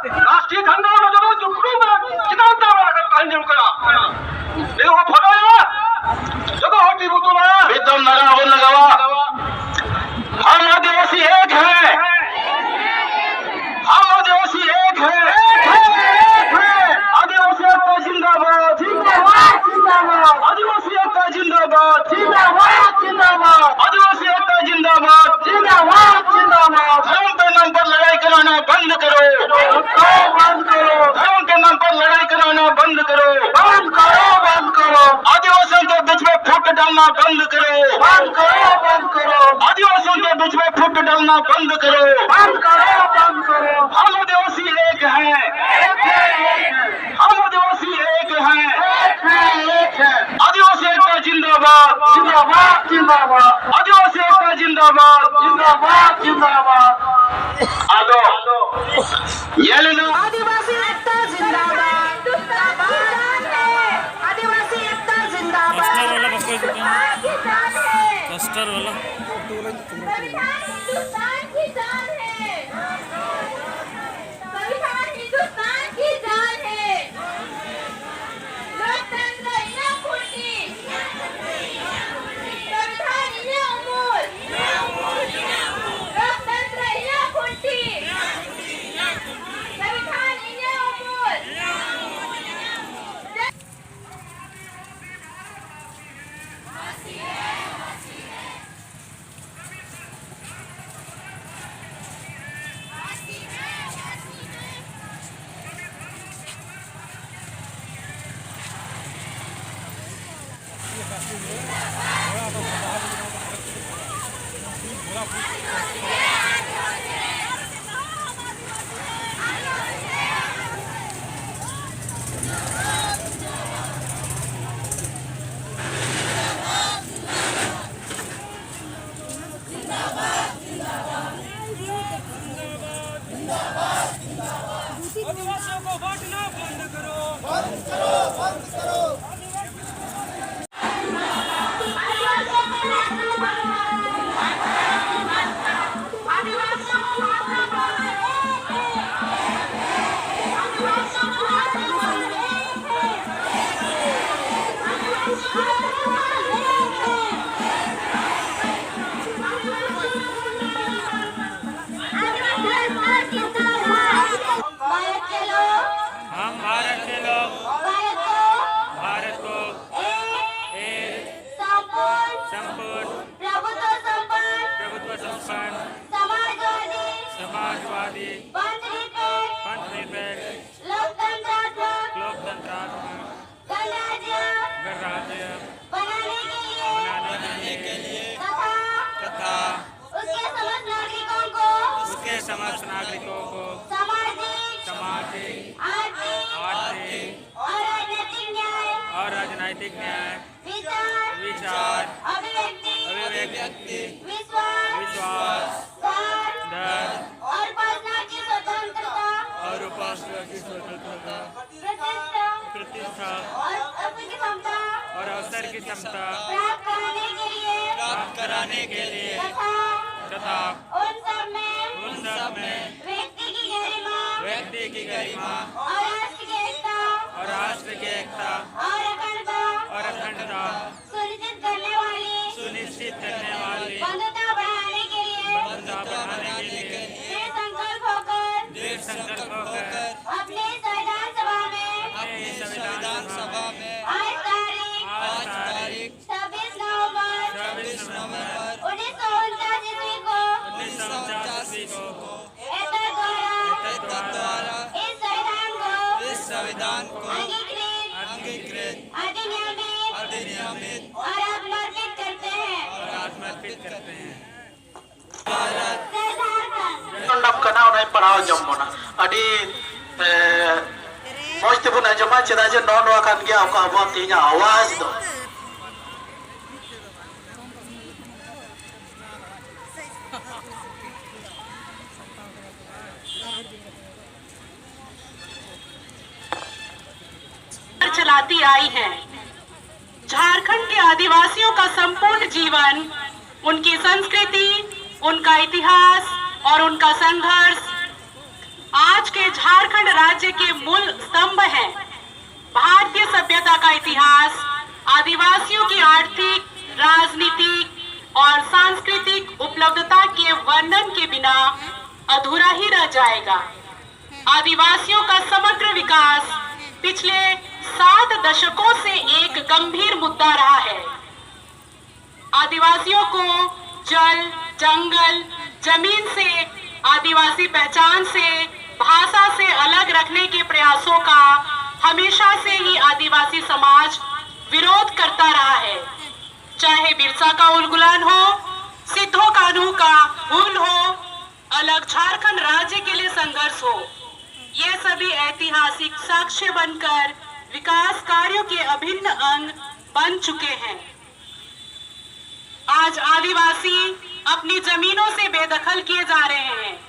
राष्ट्रीय झंडा जो जुकरू में चितांता वाला कांजू करा देखो फोटो है जब होती वो तो ना बेदम नरा हो लगावा हम आदिवासी एक है हम आदिवासी एक है आदिवासी एकता जिंदाबाद जिंदाबाद जिंदाबाद आदिवासी एकता जिंदाबाद जिंदाबाद जिंदाबाद आदिवासी एकता जिंदाबाद जिंदाबाद जिंदाबाद धर्म के नाम पर लड़ाई कराना बंद करो बंद करो धर्म के नाम पर लड़ाई कराना बंद करो बंद करो बंद करो आदिवासियों के बीच में फुट डालना बंद करो बंद करो बंद करो आदिवासियों के बीच में फुट डालना बंद करो बंद करो बंद करो हम आदिवासी एक हैं हम आदिवासी एक हैं आदिवासी एकता जिंदाबाद जिंदाबाद जिंदाबाद आदिवासी एकता जिंदाबाद जिंदाबाद जिंदाबाद आदो ये लेना आदिवासी एकता जिंदाबाद जिंदाबाद आदिवासी एकता जिंदाबाद कस्टर वाला हिंदुस्तान की जान है संविधान हिंदुस्तान की जान है लोकतंत्र या फूटी संविधान या अमूल लोकतंत्र या फूटी संविधान या अमूल आदिवासियों को बांटना बंद करो हम भारत के लोग भारत को एक संपूर्ण प्रभुत्व संपन्न समाजवादी पंथनिरपेक्ष लोकतंत्रात्मक गणराज्य बनाने के लिए तथा उसके समस्त नागरिकों को सामाजिक आर्थिक और राजनीतिक न्याय विचार अभिव्यक्ति विश्वास दर्द और उपासना की स्वतंत्रता प्रतिष्ठा और अवसर की क्षमता प्राप्त कराने के लिए तथा उन सब में व्यक्ति की गरिमा और राष्ट्र की एकता और अखंडता सुनिश्चित करने वाली बंधुता बढ़ाने के लिए दृढ़ संकल्प होकर अपने संविधान सभा में आज तारीख 26 नवंबर 1949 को द्वारा इस संविधान को अंगीकृत अधिनियमित और आत्मर्पित करते हैं नब कना उन्हें पढ़ाओ जम्मोना अड़ी मौज तेबुन अजमा चेदा जे नौ नौ कान गया आपका अब तीन आवाज दो चलाती आई है। झारखंड के आदिवासियों का संपूर्ण जीवन, उनकी संस्कृति, उनका इतिहास और उनका संघर्ष आज आज के झारखंड राज्य के मूल स्तंभ हैं। भारतीय सभ्यता का इतिहास आदिवासियों की आर्थिक, राजनीतिक और सांस्कृतिक उपलब्धता के वर्णन के बिना अधूरा ही रह जाएगा। आदिवासियों का समग्र विकास पिछले 7 दशकों से एक गंभीर मुद्दा रहा है। आदिवासियों को जल, जंगल, जमीन से, आदिवासी पहचान से, भाषा से अलग रखने के प्रयासों का हमेशा से ही आदिवासी समाज विरोध करता रहा है। चाहे बिरसा का उलगुलान हो, सिद्धो कान्हू का हूल हो, अलग झारखंड राज्य के लिए संघर्ष हो, ये सभी ऐतिहासिक साक्ष्य बनकर विकास कार्यों के अभिन्न अंग बन चुके हैं। आज आदिवासी अपनी जमीनों से बेदखल किए जा रहे हैं,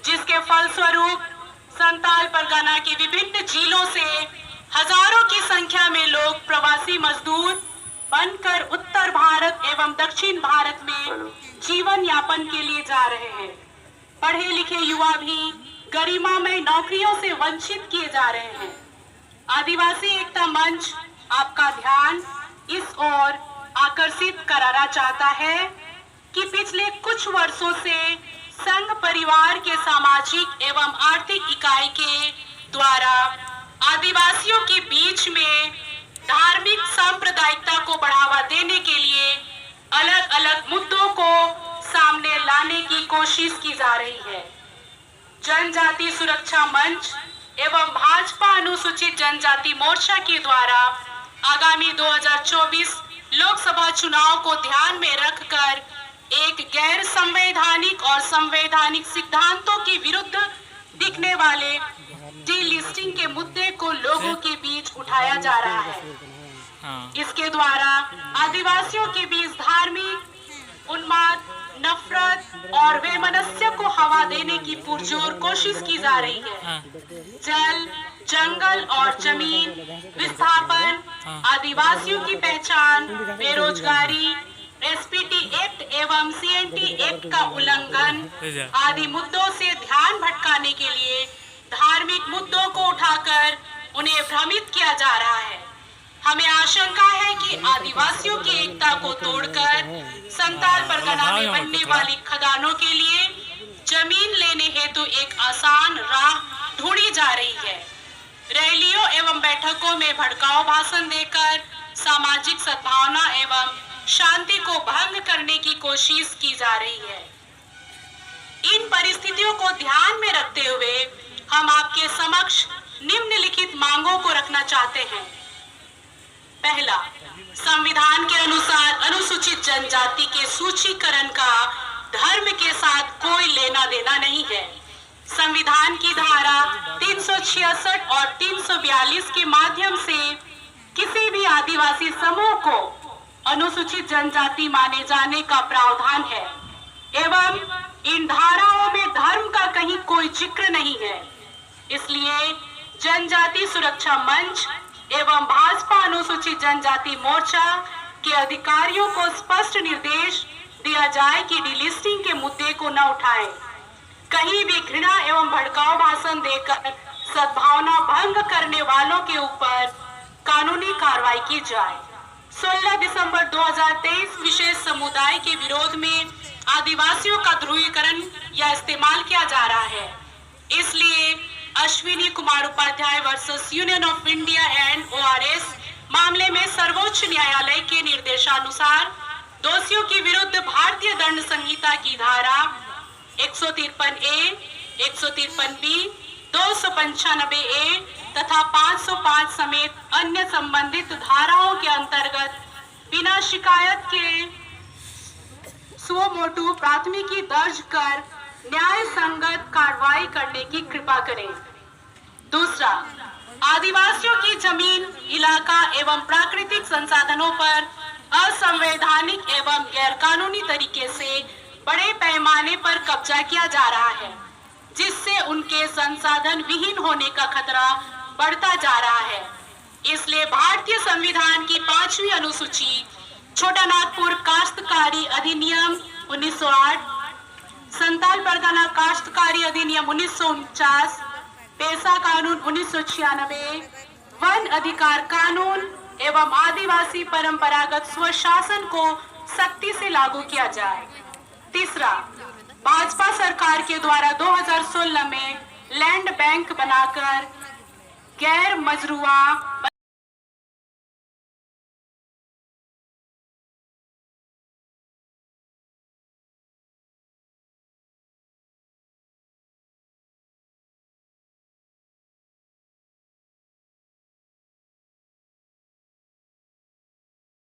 जिसके फलस्वरूप संताल परगना के विभिन्न जिलों से हजारों की संख्या में लोग प्रवासी मजदूर बनकर उत्तर भारत एवं दक्षिण भारत में जीवन यापन के लिए जा रहे हैं। पढ़े लिखे युवा भी गरिमामय नौकरियों से वंचित किए जा रहे हैं। आदिवासी एकता मंच आपका ध्यान इस ओर आकर्षित कराना चाहता है कि पिछले कुछ वर्षों से संघ परिवार के सामाजिक एवं आर्थिक इकाई के द्वारा आदिवासियों के बीच में धार्मिक सांप्रदायिकता को बढ़ावा देने के लिए अलग अलग मुद्दों को सामने लाने की कोशिश की जा रही है। जनजाति सुरक्षा मंच एवं भाजपा अनुसूचित जनजाति मोर्चा के द्वारा आगामी 2024 लोकसभा चुनाव को ध्यान में रखकर एक गैर संवैधानिक और संवैधानिक सिद्धांतों के विरुद्ध दिखने वाले डीलिस्टिंग के मुद्दे को लोगों के बीच उठाया जा रहा है। इसके द्वारा आदिवासियों के बीच धार्मिक उन्माद, नफरत और वैमनस्य को हवा देने की पुरजोर कोशिश की जा रही है। जल, जंगल और जमीन विस्थापन, आदिवासियों की पहचान, बेरोजगारी, एसपीटी एक्ट एवं सीएनटी एक्ट का उल्लंघन आदि मुद्दों से ध्यान भटकाने के लिए धार्मिक मुद्दों को उठाकर उन्हें भ्रमित किया जा रहा है। हमें आशंका है कि आदिवासियों की एकता को तोड़कर संताल परगना में बनने वाली खदानों के लिए जमीन लेने हेतु एक आसान राह ढूंढी जा रही है। रैलियों एवं बैठकों में भड़काऊ भाषण देकर सामाजिक सद्भावना एवं शांति को भंग करने की कोशिश की जा रही है। इन परिस्थितियों को ध्यान में रखते हुए हम आपके समक्ष निम्नलिखित मांगों को रखना चाहते हैं। पहला, संविधान के अनुसार अनुसूचित जनजाति के सूचीकरण का धर्म के साथ कोई लेना देना नहीं है। संविधान की धारा 366 और 342 के माध्यम से किसी भी आदिवासी समूह को अनुसूचित जनजाति माने जाने का प्रावधान है एवं इन धाराओं में धर्म का कहीं कोई जिक्र नहीं है। इसलिए जनजाति सुरक्षा मंच एवं भाजपा अनुसूचित जनजाति मोर्चा के अधिकारियों को स्पष्ट निर्देश दिया जाए कि डीलिस्टिंग के मुद्दे को न उठाएं। कहीं भी घृणा एवं भड़काऊ भाषण देकर सद्भावना भंग करने वालों के ऊपर कानूनी कार्रवाई की जाए। 16 दिसंबर 2023 विशेष समुदाय के विरोध में आदिवासियों का ध्रुवीकरण या इस्तेमाल किया जा रहा है। इसलिए Ashwini Kumar Upadhyay versus Union of India and ORS मामले में सर्वोच्च न्यायालय के निर्देशानुसार दोषियों के विरुद्ध भारतीय दंड संहिता की धारा 153A, 153B, 295A तथा 505 समेत अन्य संबंधित धाराओं के अंतर्गत बिना शिकायत के सुओ मोटू प्राथमिकी दर्ज कर न्याय संगत कार्रवाई करने की कृपा करें। दूसरा, आदिवासियों की जमीन, इलाका एवं प्राकृतिक संसाधनों पर असंवैधानिक एवं गैरकानूनी तरीके से बड़े पैमाने पर कब्जा किया जा रहा है, जिससे उनके संसाधन विहीन होने का खतरा बढ़ता जा रहा है। इसलिए भारतीय संविधान की 5वीं अनुसूची, छोटा नागपुर काश्तकारी अधिनियम 1908, संताल परगना काश्तकारी अधिनियम 1949, पेशा कानून 1996, वन अधिकार कानून एवं आदिवासी परंपरागत स्वशासन को सख्ती से लागू किया जाए। तीसरा, भाजपा सरकार के द्वारा 2016 में लैंड बैंक बनाकर गैर मजरूआ